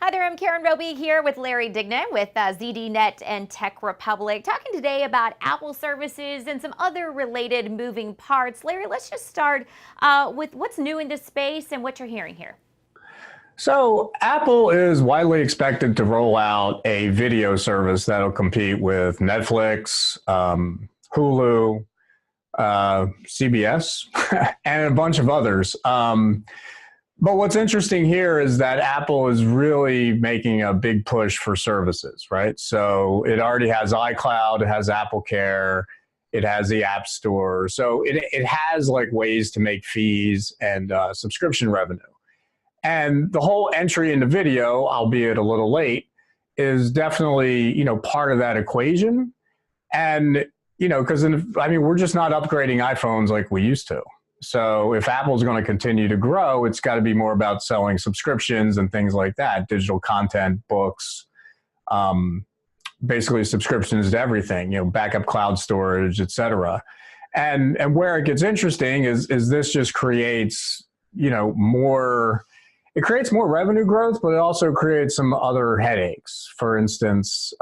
Hi there, I'm Karen Roby here with Larry Dignan with ZDNet and Tech Republic, talking today about Apple services and some other related moving parts. Larry, let's just start with what's new in this space and what you're hearing here. So Apple is widely expected to roll out a video service that'll compete with Netflix, Hulu, CBS, and a bunch of others. But what's interesting here is that Apple is really making a big push for services, right? So it already has iCloud, it has Apple Care, it has the App Store. So it has like ways to make fees and subscription revenue. And the whole entry into video, albeit a little late, is definitely, part of that equation. And, because we're just not upgrading iPhones like we used to. So if Apple's going to continue to grow, it's got to be more about selling subscriptions and things like that, digital content, books, basically subscriptions to everything, backup cloud storage, et cetera. And where it gets interesting is this just creates, it creates more revenue growth, but it also creates some other headaches. For instance,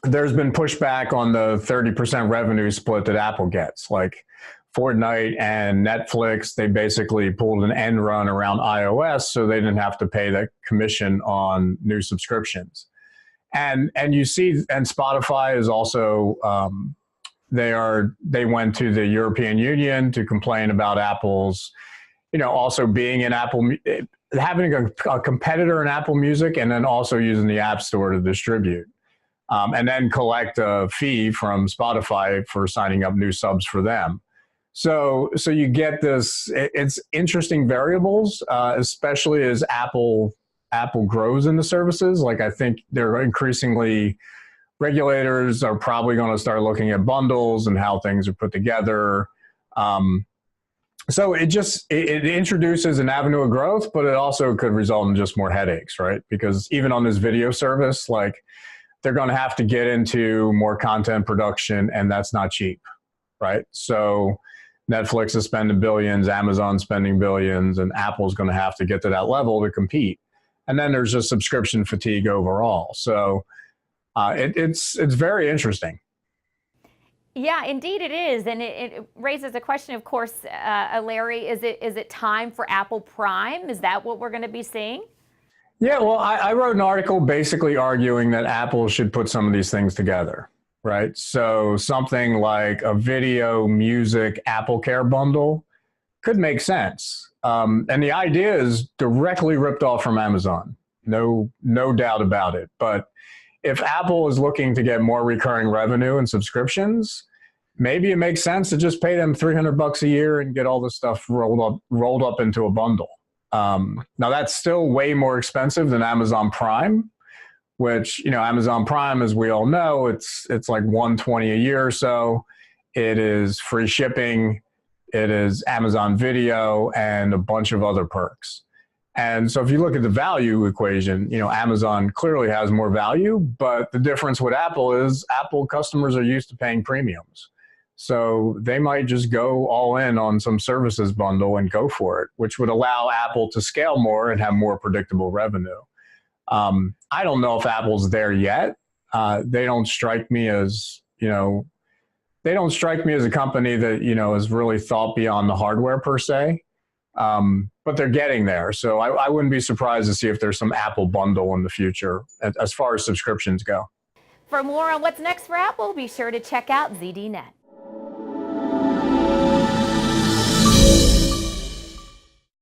there's been pushback on the 30% revenue split that Apple gets. Like Fortnite and Netflix, they basically pulled an end run around iOS so they didn't have to pay the commission on new subscriptions. And you see, and Spotify is also, they went to the European Union to complain about Apple's, also being in Apple, having a competitor in Apple Music, and then also using the App Store to distribute. And then collect a fee from Spotify for signing up new subs for them. So you get this, it's interesting variables, especially as Apple grows in the services. Like I think they're increasingly, regulators are probably going to start looking at bundles and how things are put together. So it introduces an avenue of growth, but it also could result in just more headaches, right? Because even on this video service, like they're going to have to get into more content production, and that's not cheap, right? So Netflix is spending billions, Amazon's spending billions, and Apple's going to have to get to that level to compete. And then there's just subscription fatigue overall. So it's very interesting. Yeah, indeed it is. And it raises a question, of course, Larry, is it time for Apple Prime? Is that what we're going to be seeing? Yeah, well, I wrote an article basically arguing that Apple should put some of these things together, right? So something like a video, music, Apple Care bundle could make sense. And the idea is directly ripped off from Amazon. No doubt about it. But if Apple is looking to get more recurring revenue and subscriptions, maybe it makes sense to just pay them $300 a year and get all this stuff rolled up into a bundle. Now that's still way more expensive than Amazon Prime, which, Amazon Prime, as we all know, it's like $120 a year or so. It is free shipping. It is Amazon Video and a bunch of other perks. And so if you look at the value equation, Amazon clearly has more value, but the difference with Apple is Apple customers are used to paying premiums. So they might just go all in on some services bundle and go for it, which would allow Apple to scale more and have more predictable revenue. I don't know if Apple's there yet. They don't strike me as, a company that, has really thought beyond the hardware per se. But they're getting there. So I wouldn't be surprised to see if there's some Apple bundle in the future as far as subscriptions go. For more on what's next for Apple, be sure to check out ZDNet.